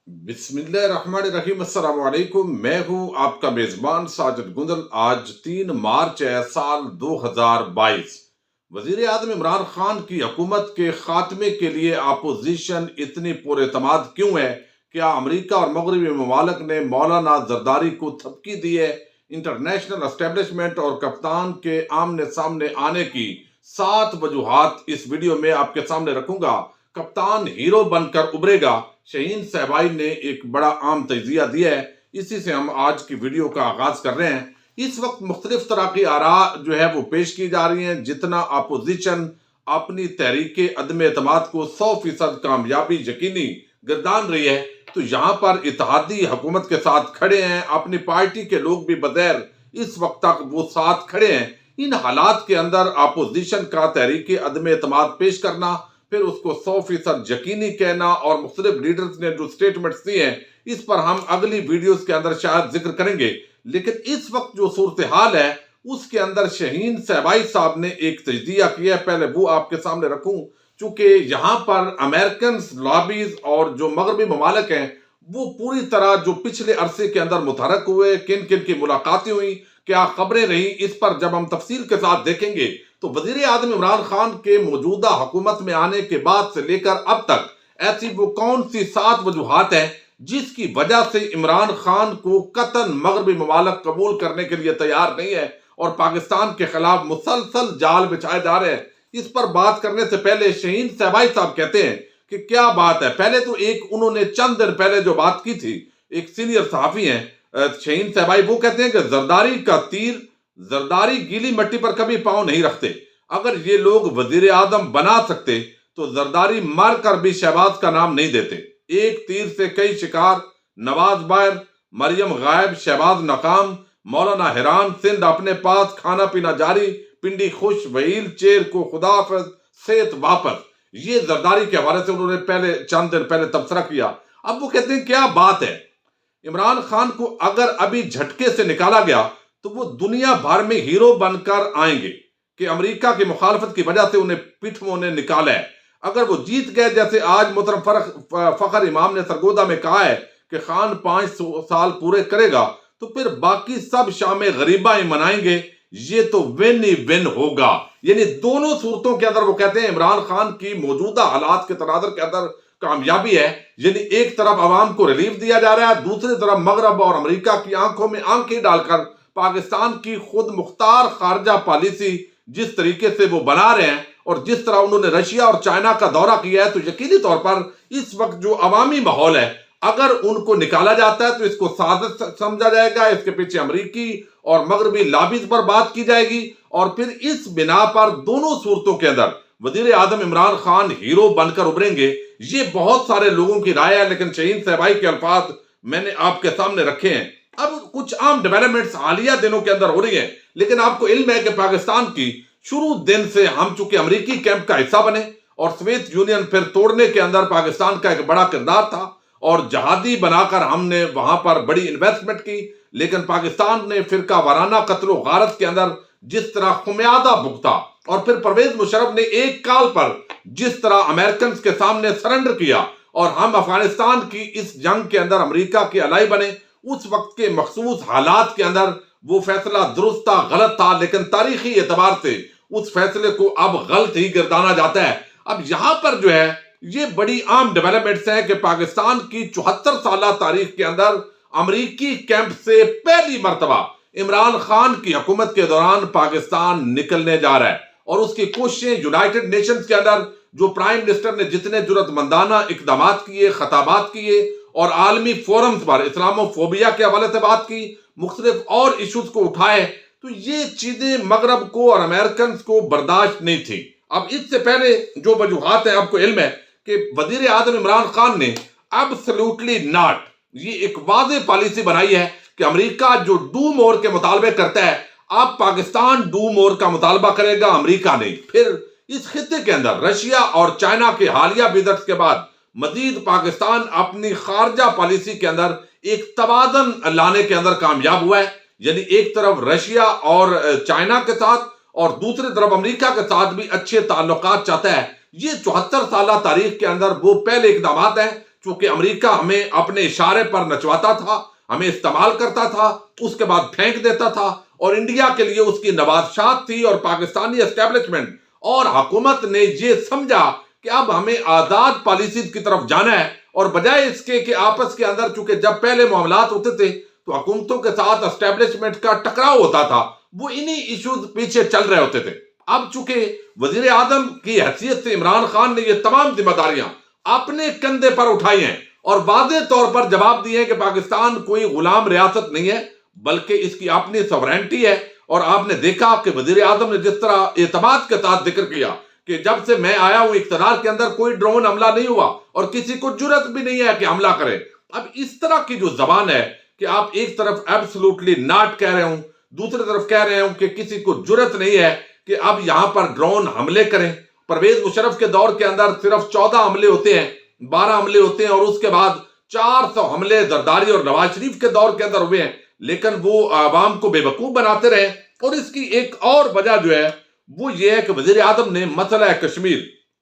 بسم اللہ الرحمن الرحیم۔ السلام علیکم، میں ہوں آپ کا میزبان ساجد گندل۔ آج 3 مارچ ہے، سال 2022۔ وزیر اعظم عمران خان کی حکومت کے خاتمے کے لیے اپوزیشن اتنی پر اعتماد کیوں ہے؟ کیا امریکہ اور مغربی ممالک نے مولانا زرداری کو تھپکی دی ہے؟ انٹرنیشنل اسٹیبلشمنٹ اور کپتان کے آمنے سامنے آنے کی 7 وجوہات اس ویڈیو میں آپ کے سامنے رکھوں گا۔ کپتان ہیرو بن کر ابھرے گا، شہین صاحبائی نے ایک بڑا عام تجزیہ دیا ہے، اسی سے ہم آج کی ویڈیو کا آغاز کر رہے ہیں۔ اس وقت مختلف طرح کی آراء جو ہے وہ پیش کی جا رہی ہیں۔ جتنا اپوزیشن اپنی تحریک عدم اعتماد کو 100% کامیابی یقینی گردان رہی ہے، تو یہاں پر اتحادی حکومت کے ساتھ کھڑے ہیں۔ اپنی پارٹی کے لوگ بھی بظاہر اس وقت تک وہ ساتھ کھڑے ہیں۔ ان حالات کے اندر اپوزیشن کا تحریک عدم اعتماد پیش کرنا، پھر اس کو 100% یقینی کہنا، اور مختلف لیڈرز نے جو سٹیٹمنٹس دی ہیں اس پر ہم اگلی ویڈیوز کے اندر شاید ذکر کریں گے۔ لیکن اس وقت جو صورتحال ہے اس کے اندر شہین صاحبائی صاحب نے ایک تجزیہ کیا ہے، پہلے وہ آپ کے سامنے رکھوں۔ چونکہ یہاں پر امریکنز لابیز اور جو مغربی ممالک ہیں وہ پوری طرح جو پچھلے عرصے کے اندر متحرک ہوئے، کن کن کی ملاقاتیں ہوئیں، کیا خبریں رہیں، اس پر جب ہم تفصیل کے ساتھ دیکھیں گے تو وزیر اعظم عمران خان کے موجودہ حکومت میں آنے کے بعد سے لے کر اب تک ایسی وہ کون سی 7 وجوہات ہیں جس کی وجہ سے عمران خان کو قطعاً مغربی ممالک قبول کرنے کے لیے تیار نہیں ہے اور پاکستان کے خلاف مسلسل جال بچھائے جا رہے ہیں۔ اس پر بات کرنے سے پہلے شہین صاحبائی صاحب کہتے ہیں کہ کیا بات ہے۔ پہلے تو ایک انہوں نے چند دن پہلے جو بات کی تھی، ایک سینئر صحافی ہیں شہین صاحبائی، وہ کہتے ہیں کہ زرداری کا تیر، زرداری گیلی مٹی پر کبھی پاؤں نہیں رکھتے۔ اگر یہ لوگ وزیر اعظم بنا سکتے تو زرداری مر کر بھی شہباز کا نام نہیں دیتے۔ ایک تیر سے کئی شکار، نواز باہر، مریم غائب، شہباز ناکام، مولانا حیران، سندھ اپنے پاس، کھانا پینا جاری، پنڈی خوش، وہیل چیر کو خدا حافظ، صحت واپس۔ یہ زرداری کے حوالے سے انہوں نے پہلے چند دن پہلے تبصرہ کیا۔ اب وہ کہتے ہیں کیا بات ہے، عمران خان کو اگر ابھی جھٹکے سے نکالا گیا تو وہ دنیا بھر میں ہیرو بن کر آئیں گے کہ امریکہ کی مخالفت کی وجہ سے انہیں پیٹھوں نے نکالا ہے۔ اگر وہ جیت گئے، جیسے آج محترم فخر امام نے سرگودا میں کہا ہے کہ خان 5 سال پورے کرے گا تو پھر باقی سب شام غریبہ ہی منائیں گے، یہ تو ون ہی ون ہوگا۔ یعنی دونوں صورتوں کے اندر وہ کہتے ہیں عمران خان کی موجودہ حالات کے تناظر کے اندر کامیابی ہے۔ یعنی ایک طرف عوام کو ریلیف دیا جا رہا ہے، دوسری طرف مغرب اور امریکہ کی آنکھوں میں آنکھیں ڈال کر پاکستان کی خود مختار خارجہ پالیسی جس طریقے سے وہ بنا رہے ہیں، اور جس طرح انہوں نے رشیا اور چائنا کا دورہ کیا ہے، تو یقینی طور پر اس وقت جو عوامی ماحول ہے اگر ان کو نکالا جاتا ہے تو اس کو سازش سمجھا جائے گا، اس کے پیچھے امریکی اور مغربی لابیز پر بات کی جائے گی، اور پھر اس بنا پر دونوں صورتوں کے اندر وزیر اعظم عمران خان ہیرو بن کر ابھریں گے۔ یہ بہت سارے لوگوں کی رائے ہے، لیکن شہین صاحبائی کے الفاظ میں نے آپ کے سامنے رکھے ہیں۔ اب کچھ عام ڈیولپمنٹس حالیہ دنوں کے اندر ہو رہی ہیں، لیکن آپ کو علم ہے کہ پاکستان کی شروع دن سے ہم چونکہ امریکی کیمپ کا حصہ بنے اور سوویت یونین پھر توڑنے کے اندر پاکستان کا ایک بڑا کردار تھا، اور جہادی بنا کر ہم نے وہاں پر بڑی انویسٹمنٹ کی، لیکن پاکستان نے فرقہ وارانہ قتل و غارت کے اندر جس طرح خمیادہ بھگتا، اور پھر پرویز مشرف نے ایک کال پر جس طرح امریکنز کے سامنے سرنڈر کیا، اور ہم افغانستان کی اس جنگ کے اندر امریکہ کے الائی بنے، اس وقت کے مخصوص حالات کے اندر وہ فیصلہ درست تھا، غلط تھا، لیکن تاریخی اعتبار سے اس فیصلے کو اب غلط ہی گردانا جاتا ہے۔ اب یہاں پر جو ہے یہ بڑی عام ڈیولپمنٹس ہیں کہ پاکستان کی 74 سالہ تاریخ کے اندر امریکی کیمپ سے پہلی مرتبہ عمران خان کی حکومت کے دوران پاکستان نکلنے جا رہا ہے، اور اس کی کوششیں یونائٹڈ نیشنز کے اندر جو پرائم منسٹر نے جتنے جرأت مندانہ اقدامات کیے، خطابات کیے، اور عالمی فورمز پر اسلامو فوبیا کے حوالے سے بات کی، مختلف اور ایشوز کو اٹھائے، تو یہ چیزیں مغرب کو اور امریکنز کو برداشت نہیں تھی۔ اب اس سے پہلے جو وجوہات ہیں آپ کو علم ہے کہ وزیر اعظم عمران خان نے ایبسلیوٹلی ناٹ، یہ ایک واضح پالیسی بنائی ہے کہ امریکہ جو ڈو مور کے مطالبے کرتا ہے، اب پاکستان ڈو مور کا مطالبہ کرے گا، امریکہ نہیں۔ پھر اس خطے کے اندر رشیا اور چائنا کے حالیہ وزٹس کے بعد مزید پاکستان اپنی خارجہ پالیسی کے اندر ایک توازن لانے کے اندر کامیاب ہوا ہے۔ یعنی ایک طرف رشیا اور چائنا کے ساتھ اور دوسری طرف امریکہ کے ساتھ بھی اچھے تعلقات چاہتا ہے۔ یہ 74 سالہ تاریخ کے اندر وہ پہلے اقدامات ہیں، چونکہ امریکہ ہمیں اپنے اشارے پر نچواتا تھا، ہمیں استعمال کرتا تھا، اس کے بعد پھینک دیتا تھا، اور انڈیا کے لیے اس کی نوازشات تھی، اور پاکستانی اسٹیبلشمنٹ اور حکومت نے یہ سمجھا کہ اب ہمیں آزاد پالیسیز کی طرف جانا ہے، اور بجائے اس کے کہ آپس کے اندر، چونکہ جب پہلے معاملات ہوتے تھے تو حکومتوں کے ساتھ اسٹیبلشمنٹ کا ٹکراؤ ہوتا تھا، وہ انہی ایشوز پیچھے چل رہے ہوتے تھے۔ اب چونکہ وزیر اعظم کی حیثیت سے عمران خان نے یہ تمام ذمہ داریاں اپنے کندھے پر اٹھائی ہیں، اور واضح طور پر جواب دیے ہیں کہ پاکستان کوئی غلام ریاست نہیں ہے، بلکہ اس کی اپنی سورینٹی ہے۔ اور آپ نے دیکھا کہ وزیر اعظم نے جس طرح اعتماد کے ساتھ ذکر کیا کہ جب سے میں آیا ہوں اقتدار کے اندر کوئی ڈرون حملہ نہیں ہوا، اور کسی کو جرأت بھی نہیں ہے کہ حملہ کرے۔ اب اس طرح کی جو زبان ہے کہ آپ ایک طرف ایبسلوٹلی ناٹ کہہ رہے ہوں، دوسری طرف کہہ رہے ہوں کہ کسی کو جرأت نہیں ہے کہ اب یہاں پر ڈرون حملے کریں۔ پرویز مشرف کے دور کے اندر صرف 14 حملے ہوتے ہیں، 12 حملے ہوتے ہیں، اور اس کے بعد 400 حملے زرداری اور نواز شریف کے دور کے اندر ہوئے ہیں، لیکن وہ عوام کو بے وقوف بناتے رہے۔ اور اس کی ایک اور وجہ جو ہے وہ یہ ہے کہ وزیر اعظم نے مسئلہ کشمیر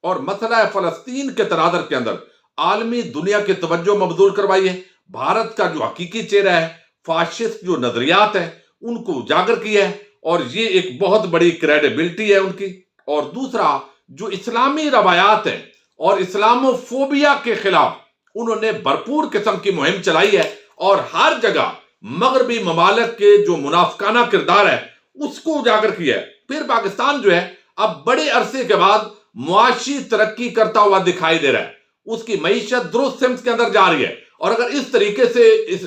اور مسئلہ فلسطین کے تناظر کے اندر عالمی دنیا کی توجہ مبذول کروائی ہے۔ بھارت کا جو حقیقی چہرہ ہے، فاشسٹ جو نظریات ہیں، ان کو اجاگر کیا ہے، اور یہ ایک بہت بڑی کریڈیبلٹی ہے ان کی۔ اور دوسرا، جو اسلامی روایات ہیں اور اسلامو فوبیا کے خلاف انہوں نے بھرپور قسم کی مہم چلائی ہے، اور ہر جگہ مغربی ممالک کے جو منافقانہ کردار ہے اس کو اجاگر کیا ہے۔ پھر پاکستان جو ہے اب بڑے عرصے کے بعد معاشی ترقی کرتا ہوا دکھائی دے رہا ہے، اس کی معیشت درست سمت کے اندر جا رہی ہے، اور اگر اس طریقے سے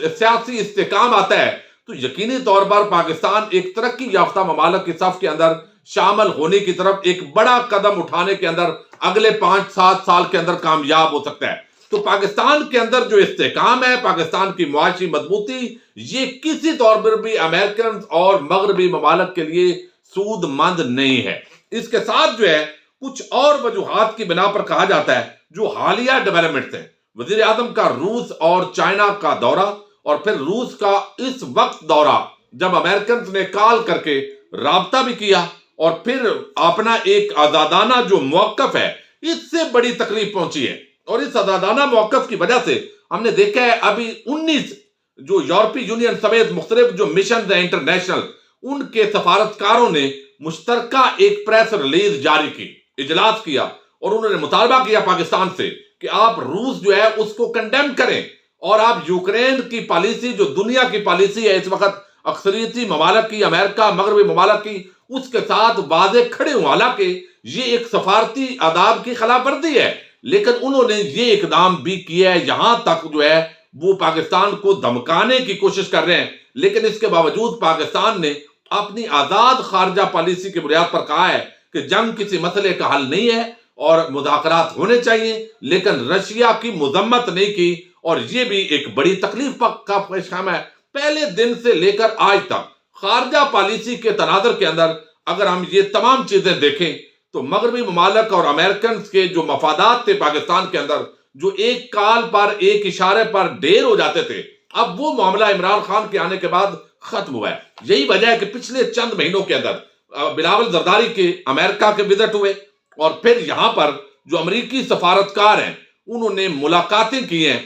سیاسی استحکام آتا ہے تو یقینی طور پر پاکستان ایک ترقی یافتہ ممالک کی صف کے اندر شامل ہونے کی طرف ایک بڑا قدم اٹھانے کے اندر اگلے 5-7 سال کے اندر کامیاب ہو سکتا ہے۔ تو پاکستان کے اندر جو استحکام ہے، پاکستان کی معاشی مضبوطی، یہ کسی طور پر بھی امریکن اور مغربی ممالک کے لیے سود مند نہیں ہے۔ اس کے ساتھ جو ہے کچھ اور وجوہات کی بنا پر کہا جاتا ہے جو حالیہ ڈیولپمنٹس ہیں، وزیر اعظم کا روس اور چائنا کا دورہ، اور پھر روس کا اس وقت دورہ جب امریکنز نے کال کر کے رابطہ بھی کیا، اور پھر اپنا ایک آزادانہ جو موقف ہے اس سے بڑی تکلیف پہنچی ہے۔ اور اس آزادانہ موقف کی وجہ سے ہم نے دیکھا ہے ابھی 19 جو یورپی یونین سمیت مختلف جو مشنز ہیں انٹرنیشنل، ان کے سفارتکاروں نے مشترکہ ایک پریس ریلیز جاری کی، اجلاس کیا، اور انہوں نے مطالبہ کیا پاکستان سے کہ آپ روس جو ہے اس کو کنڈیم کریں، اور آپ یوکرین کی پالیسی جو دنیا کی پالیسی ہے اس وقت اکثریتی ممالک کی، امریکہ مغربی ممالک کی، اس کے ساتھ واضح کھڑے ہوں۔ حالانکہ یہ ایک سفارتی آداب کی خلاف ورزی ہے، لیکن انہوں نے یہ اقدام بھی کیا ہے، یہاں تک جو ہے وہ پاکستان کو دھمکانے کی کوشش کر رہے ہیں، لیکن اس کے باوجود پاکستان نے اپنی آزاد خارجہ پالیسی کی بنیاد پر کہا ہے کہ جنگ کسی مسئلے کا حل نہیں ہے اور مذاکرات ہونے چاہیے، لیکن رشیا کی مذمت نہیں کی، اور یہ بھی ایک بڑی تکلیف کا پیغام ہے۔ پہلے دن سے لے کر آج تک خارجہ پالیسی کے تناظر کے اندر اگر ہم یہ تمام چیزیں دیکھیں تو مغربی ممالک اور امریکنز کے جو مفادات تھے پاکستان کے اندر، جو ایک کال پر ایک اشارے پر ڈھیر ہو جاتے تھے، اب وہ معاملہ عمران خان کے آنے کے بعد ختم ہوا ہے۔ یہی وجہ ہے کہ پچھلے چند مہینوں کے اندر بلاول زرداری کے امریکہ کے وزٹ ہوئے، اور پھر یہاں پر جو امریکی سفارتکار ہیں انہوں نے ملاقاتیں کی ہیں،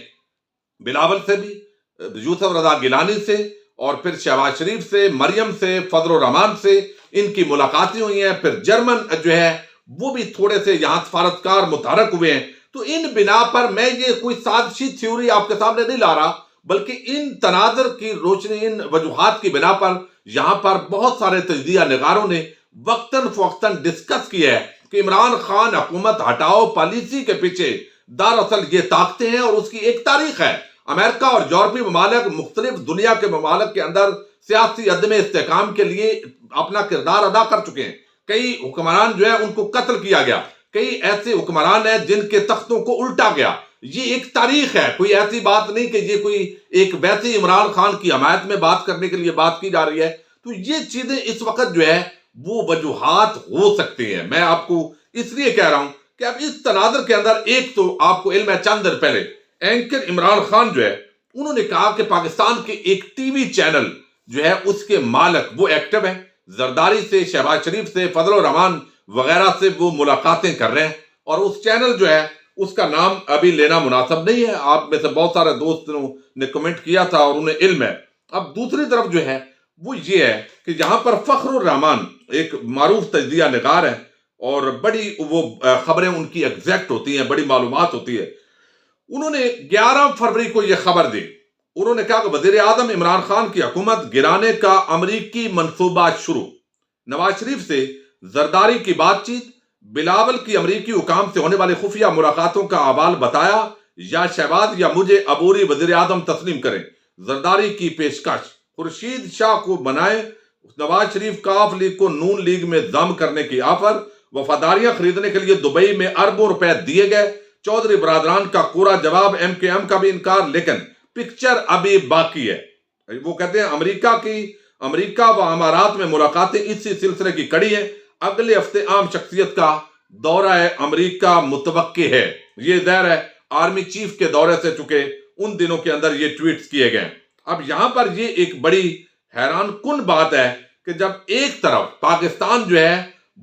بلاول سے بھی، یوسف رضا گیلانی سے، اور پھر شہباز شریف سے، مریم سے، فضل الرحمان سے ان کی ملاقاتیں ہوئی ہیں۔ پھر جرمن جو ہے وہ بھی تھوڑے سے یہاں سفارتکار متحرک ہوئے ہیں۔ تو ان بنا پر میں یہ کوئی سازشی تھیوری آپ کے سامنے نہیں لا رہا، بلکہ ان تناظر کی روشنی، ان وجوہات کی بنا پر یہاں پر بہت سارے تجزیہ نگاروں نے وقتاً فوقتاً ڈسکس کیا ہے کہ عمران خان حکومت ہٹاؤ پالیسی کے پیچھے دراصل یہ طاقتیں ہیں، اور اس کی ایک تاریخ ہے۔ امریکہ اور یورپی ممالک مختلف دنیا کے ممالک کے اندر سیاسی عدم استحکام کے لیے اپنا کردار ادا کر چکے ہیں۔ کئی حکمران جو ہے ان کو قتل کیا گیا، کئی ایسے حکمران ہیں جن کے تختوں کو الٹا گیا۔ یہ ایک تاریخ ہے، کوئی ایسی بات نہیں کہ یہ کوئی ایک ویسے عمران خان کی حمایت میں بات کرنے کے لیے بات کی جا رہی ہے۔ تو یہ چیزیں اس وقت جو ہے وہ وجوہات ہو سکتی ہیں۔ میں آپ کو اس لیے کہہ رہا ہوں کہ اب اس تناظر کے اندر ایک تو آپ کو علم ہے، چند دن پہلے اینکر عمران خان جو ہے انہوں نے کہا کہ پاکستان کے ایک ٹی وی چینل جو ہے اس کے مالک وہ ایکٹیو ہیں، زرداری سے، شہباز شریف سے، فضل الرحمان وغیرہ سے وہ ملاقاتیں کر رہے ہیں، اور اس چینل جو ہے اس کا نام ابھی لینا مناسب نہیں ہے، آپ میں سے بہت سارے دوستوں نے کمنٹ کیا تھا اور انہیں علم ہے۔ اب دوسری طرف جو ہے وہ یہ ہے کہ یہاں پر فخر الرحمان ایک معروف تجزیہ نگار ہے اور بڑی وہ خبریں ان کی ایگزیکٹ ہوتی ہیں، بڑی معلومات ہوتی ہے۔ انہوں نے 11 فروری کو یہ خبر دی، انہوں نے کہا کہ وزیر اعظم عمران خان کی حکومت گرانے کا امریکی منصوبہ شروع، نواز شریف سے زرداری کی بات چیت، بلاول کی امریکی حکام سے ہونے والی خفیہ ملاقاتوں کا احوال بتایا، یا شہباز یا مجھے عبوری وزیر اعظم تسلیم کریں، زرداری کی پیشکش، خورشید شاہ کو بنائے، نواز شریف کاف لیگ کو نون لیگ میں ضم کرنے کی آفر، وفاداریاں خریدنے کے لیے دبئی میں اربوں روپے دیے گئے، چودھری برادران کا کوڑا جواب، ایم کیو ایم کا بھی انکار، لیکن پکچر ابھی باقی ہے۔ وہ کہتے ہیں امریکہ و امارات میں ملاقاتیں اسی سلسلے کی کڑی ہیں، اگلے ہفتے عام شخصیت کا دورہ امریکہ متوقع ہے۔ یہ ظاہر ہے آرمی چیف کے دورے سے چکے ان دنوں کے اندر یہ ٹویٹس کیے گئے۔ اب یہاں پر یہ ایک بڑی حیران کن بات ہے کہ جب ایک طرف پاکستان جو ہے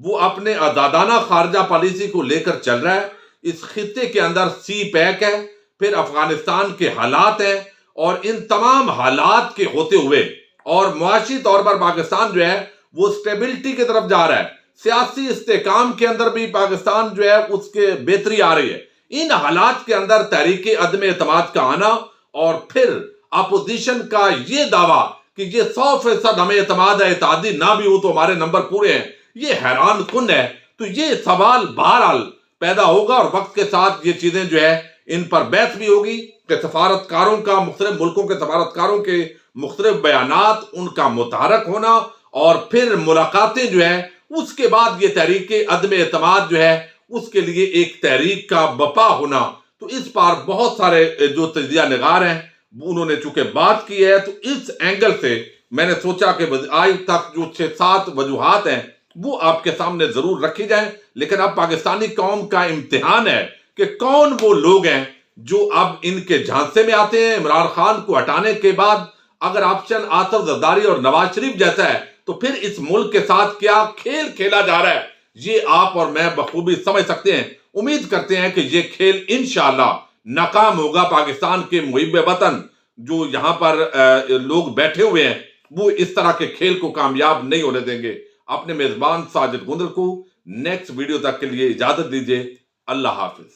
وہ اپنے آزادانہ خارجہ پالیسی کو لے کر چل رہا ہے، اس خطے کے اندر سی پیک ہے، پھر افغانستان کے حالات ہیں، اور ان تمام حالات کے ہوتے ہوئے اور معاشی طور پر پاکستان جو ہے وہ سٹیبلٹی کی طرف جا رہا ہے، سیاسی استحکام کے اندر بھی پاکستان جو ہے اس کے بہتری آ رہی ہے، ان حالات کے اندر تحریک عدم اعتماد کا آنا اور پھر اپوزیشن کا یہ دعویٰ کہ یہ 100% ہمیں اعتماد ہے، اتحادی نہ بھی ہو تو ہمارے نمبر پورے ہیں، یہ حیران کن ہے۔ تو یہ سوال بہرحال پیدا ہوگا اور وقت کے ساتھ یہ چیزیں جو ہے ان پر بحث بھی ہوگی کہ سفارتکاروں کا، مختلف ملکوں کے سفارتکاروں کے مختلف بیانات، ان کا متحرک ہونا اور پھر ملاقاتیں جو ہے، اس کے بعد یہ تحریک عدم اعتماد جو ہے اس کے لیے ایک تحریک کا بپا ہونا۔ تو اس پر بہت سارے جو تجزیہ نگار ہیں انہوں نے چونکہ بات کی ہے، تو اس اینگل سے میں نے سوچا کہ آج تک جو 6-7 وجوہات ہیں وہ آپ کے سامنے ضرور رکھی جائیں، لیکن اب پاکستانی قوم کا امتحان ہے کہ کون وہ لوگ ہیں جو اب ان کے جھانسے میں آتے ہیں۔ عمران خان کو ہٹانے کے بعد اگر آپشن آصف زرداری اور نواز شریف جیسا ہے تو پھر اس ملک کے ساتھ کیا کھیل کھیلا جا رہا ہے، یہ آپ اور میں بخوبی سمجھ سکتے ہیں۔ امید کرتے ہیں کہ یہ کھیل انشاءاللہ ناکام ہوگا۔ پاکستان کے محب وطن جو یہاں پر لوگ بیٹھے ہوئے ہیں وہ اس طرح کے کھیل کو کامیاب نہیں ہونے دیں گے۔ اپنے میزبان ساجد گندل کو نیکسٹ ویڈیو تک کے لیے اجازت دیجیے۔ اللہ حافظ۔